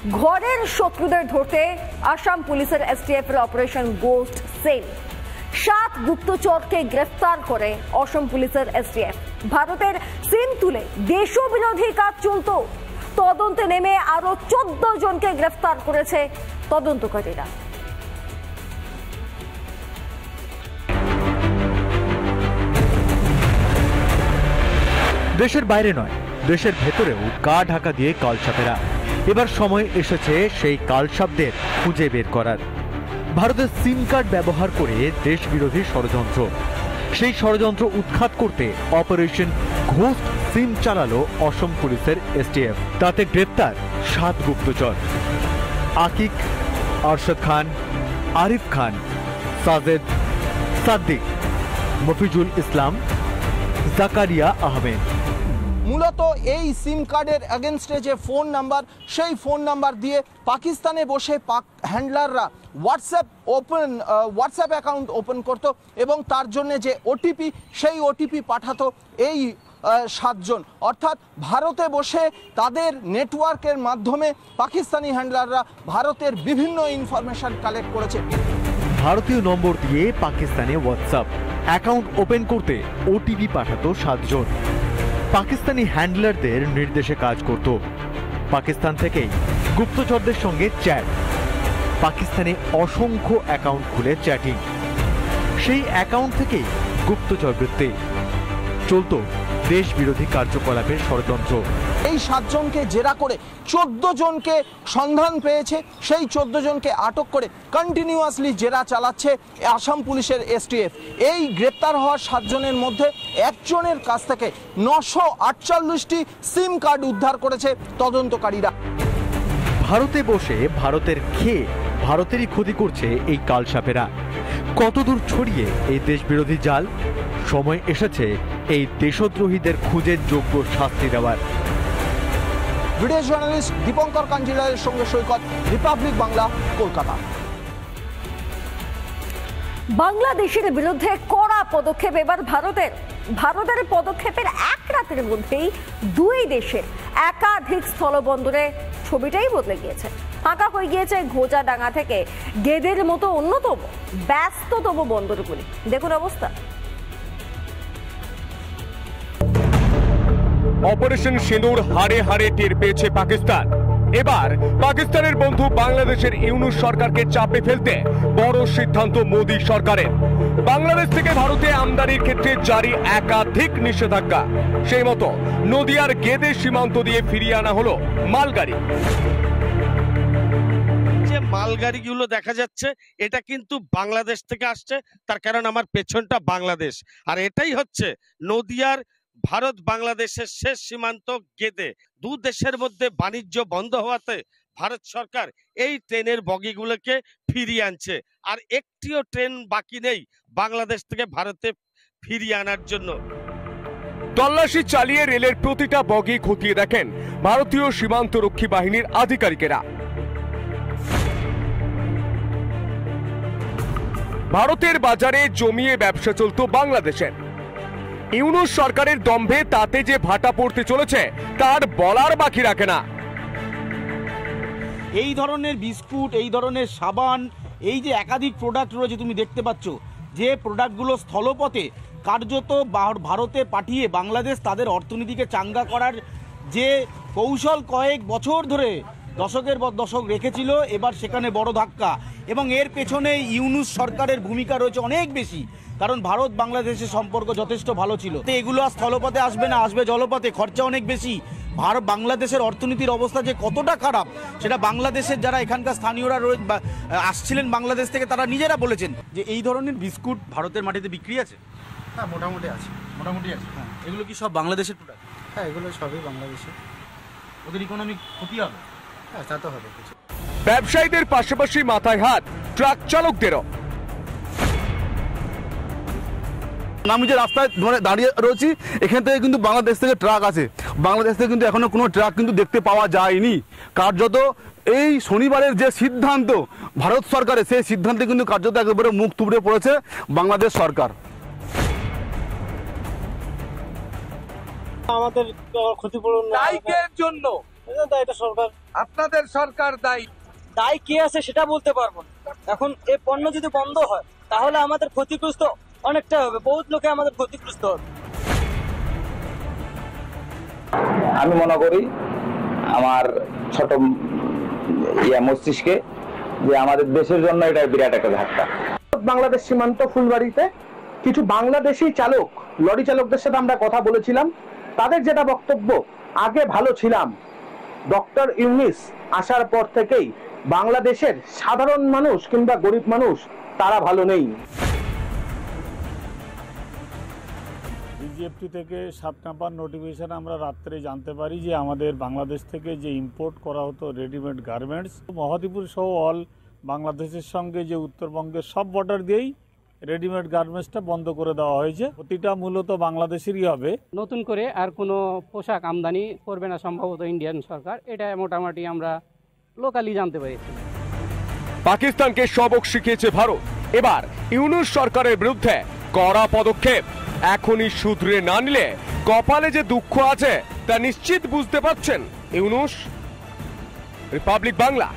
ঘরের শত্রুদের ধরতে আসাম পুলিশের এসটিএফ এর অপারেশন গোস্ট সেল 7 গুপ্তচরকে গ্রেফতার করে অসম পুলিশের এসটিএফ। ভারতের সিম তুলে দেশবিরোধী কাজ চলত, তদন্তে নেমে আরো 14 জনকে গ্রেফতার করেছে তদন্তকারীরা। দেশের বাইরে নয়, দেশের ভেতরেও গা ঢাকা দিয়ে কালসাপেরা। এবার সময় এসেছে সেই কালসাপদের খুঁজে বের করার। ভারতের সিম কার্ড ব্যবহার করে দেশ বিরোধী ষড়যন্ত্র, সেই ষড়যন্ত্র উৎখাত করতে অপারেশন ঘোস্ট সিম চালালো অসম পুলিশের এসটিএফ। তাতে গ্রেপ্তার 7 গুপ্তচর: আকিক, আরশদ খান, আরিফ খান, সাজেদ, সাদ্দিক, মফিজুল ইসলাম, জাকারিয়া আহমেদ। মূলত এই সিম কার্ডের এগেনস্টে যে ফোন নাম্বার, সেই ফোন নাম্বার দিয়ে পাকিস্তানে বসে পাক হ্যান্ডলাররা হোয়াটসঅ্যাপ অ্যাকাউন্ট ওপেন করত এবং তার জন্য যে ওটিপি, সেই ওটিপি পাঠাতো এই 7 জন। অর্থাৎ ভারতে বসে তাদের নেটওয়ার্কের মাধ্যমে পাকিস্তানি হ্যান্ডলাররা ভারতের বিভিন্ন ইনফরমেশন কালেক্ট করেছে। ভারতীয় নম্বর দিয়ে পাকিস্তানে হোয়াটসঅ্যাপ অ্যাকাউন্ট ওপেন করতে ওটিপি পাঠাতো 7 জন। পাকিস্তানি হ্যান্ডলারদের নির্দেশে কাজ করত। পাকিস্তান থেকেই গুপ্তচরদের সঙ্গে চ্যাট, পাকিস্তানে অসংখ্য অ্যাকাউন্ট খুলে চ্যাটিং, সেই অ্যাকাউন্ট থেকেই গুপ্তচর বৃত্তি চলত দেশ বিরোধী কার্যকলাপের ষড়যন্ত্র। এই 7 জনকে জেরা করে 14 জনকে সন্ধান পেয়েছে। সেই 14 জনকে আটক করে কন্টিনিউয়াসলি জেরা চালাচ্ছে আসাম পুলিশের এসটিএফ। এই গ্রেপ্তার হওয়া 7 জনের মধ্যে একজনের কাছ থেকে 948টি সিম কার্ড উদ্ধার করেছে তদন্তকারীরা। ভারতে বসে ভারতের খেয়ে ভারতেরই ক্ষতি করছে এই কালসাপেরা। কতদূর ছড়িয়ে এই দেশ বিরোধী জাল? সময় এসেছে এই দেশদ্রোহীদের খুঁজে যোগ্য শাস্তি দেওয়ার। ভিডিও জার্নালিস্ট দীপঙ্কর কাঞ্জিলালের সঙ্গে সৈকত, রিপাবলিক বাংলা, কলকাতা। বাংলাদেশের বিরুদ্ধে কড়া পদক্ষেপ এবার ভারতের পদক্ষেপের এক রাতের মধ্যেই 2 দেশের একাধিক স্থলবন্দরে ছবিটাই বদলে গিয়েছে। ফাঁকা হয়ে গিয়েছে ঘোজাডাঙ্গা থেকে গেদের মতো অন্যতম ব্যস্ততম বন্দরগুলি। দেখুন অবস্থা। অপারেশন সিঁদুর হারে হারে টের পেয়েছে পাকিস্তান। এবার পাকিস্তানের বন্ধু বাংলাদেশের ইউনূস সরকারকে চাপে ফেলতে বড় সিদ্ধান্ত মোদী সরকারের। বাংলাদেশ থেকে ভারতে আমদানির ক্ষেত্রে জারি একাধিক নিষেধাজ্ঞা। সেই মতো নদিয়ার গেদে সীমান্ত দিয়ে ফিরিয়ে আনা হলো মালগাড়ি। যে মালগাড়িগুলো দেখা যাচ্ছে এটা কিন্তু বাংলাদেশ থেকে আসছে, তার কারণ আমার পেছনটা বাংলাদেশ, আর এটাই হচ্ছে নদিয়ার ভারত বাংলাদেশের শেষ সীমান্ত গেদে। 2 দেশের মধ্যে বাণিজ্য বন্ধ হওয়াতে ভারত সরকার এই ট্রেনের বগিগুলোকে ফিরিয়ে আনছে, আর একটিও ট্রেন বাকি নেই বাংলাদেশ থেকে ভারতে ফিরিয়ে আনার জন্য। তল্লাশি চালিয়ে রেলের প্রতিটা বগি খতিয়ে দেখেন ভারতীয় সীমান্ত রক্ষী বাহিনীর আধিকারিকেরা। ভারতের বাজারে জমিয়ে ব্যবসা চলত বাংলাদেশের। ইউনূস সরকারের দম্ভে তাতে যে ভাটা পড়তে চলেছে তার বলার বাকি রাখে না। এই ধরনের বিস্কুট, এই ধরনের সাবান, এই যে একাধিক প্রোডাক্ট রয়েছে তুমি দেখতে পাচ্ছ, যে প্রোডাক্টগুলো স্থলপথে কার্যত ভারতে পাঠিয়ে বাংলাদেশ তাদের অর্থনীতিকে চাঙ্গা করার যে কৌশল কয়েক বছর ধরে দশকের পর দশক রেখেছিল, এবার সেখানে বড় ধাক্কা। এবং এর পেছনে ইউনূস সরকারের ভূমিকা রয়েছে অনেক বেশি, কারণ ভারত বাংলাদেশের সম্পর্ক যথেষ্ট ভালো ছিল। তো এগুলো আর স্থলপথে আসবে না, আসবে জলপথে, খরচা অনেক বেশি। বাংলাদেশের অর্থনীতির অবস্থা যে কতটা খারাপ সেটা বাংলাদেশের যারা এখানকার স্থানীয়রা আসছিলেন বাংলাদেশ থেকে তারা নিজেরা বলেছেন। যে এই ধরনের বিস্কুট ভারতের মাটিতে বিক্রি আছে? হ্যাঁ, মোটামুটি আছে। হ্যাঁ, এগুলো কি সব বাংলাদেশের প্রোডাক্ট? হ্যাঁ, এগুলো সবই বাংলাদেশের। ওদের ইকোনমিক ক্ষতি হবে? হ্যাঁ, তা তো হবে কিছু। ব্যবসায়ীদের পাশাপাশি মাথায় হাত ট্রাক চালকদেরও। আমি যে রাস্তায় দাঁড়িয়ে রয়েছি, এখান থেকে কিন্তু বাংলাদেশ থেকে ট্রাক আছে। বাংলাদেশ থেকে কিন্তু এখনো কোনো ট্রাক কিন্তু দেখতে পাওয়া যায়নি। কার্যত এই শনিবারের যে সিদ্ধান্ত ভারত সরকারের, সেই সিদ্ধান্তে কিন্তু কার্যত একেবারে মুখ থুবড়ে পড়েছে বাংলাদেশ সরকার। আমাদের ক্ষতিপূরণ জন্য এটা সরকার। আপনাদের সরকার দায়ী। দায়ী কে আছে সেটা বলতে পারবো না। এখন এই পণ্য যদি বন্ধ হয় তাহলে আমাদের ক্ষতিগ্রস্ত অনেকটা হবে, বহুত লোকে আমাদের ক্ষতিগ্রস্ত হবে। আমি মনে করি আমার ছোট মস্তিষ্কে যে আমাদের দেশের জন্য এটা বিরাট একটা ধাক্কা। বাংলাদেশ সীমান্ত ফুলবাড়িতে কিছু বাংলাদেশি চালক, লরি চালকদের সাথে আমরা কথা বলেছিলাম। তাদের যেটা বক্তব্য, আগে ভালো ছিলাম, ডক্টর ইউনূস আসার পর থেকেই বাংলাদেশের সাধারণ মানুষ কিংবা গরিব মানুষ তারা ভালো নেই। বিজিএফটি থেকে 7 নাম্বার নোটিফিকেশন আমরা রাত্রে জানতে পারি যে আমাদের বাংলাদেশ থেকে যে ইম্পোর্ট করা হতো রেডিমেড গার্মেন্টস, মহাদীপুর সহ অল বাংলাদেশের সঙ্গে যে উত্তরবঙ্গের সব বর্ডার দিয়েই রেডিমেড গার্মেন্টসটা বন্ধ করে দেওয়া হয়েছে। প্রতিটা মূলত বাংলাদেশেরই হবে। নতুন করে আর কোনো পোশাক আমদানি করবে না সম্ভবত ইন্ডিয়ান সরকার, এটা মোটামুটি আমরা লোকালি জানতে পেরেছি। পাকিস্তানকে সবক শিখিয়েছে ভারত, এবার ইউনূস সরকারের বিরুদ্ধে কড়া পদক্ষেপ। এখনই শুধরে না নিলে কপালে যে দুঃখ আছে তা নিশ্চিত বুঝতে পারছেন ইউনূস। রিপাবলিক বাংলা।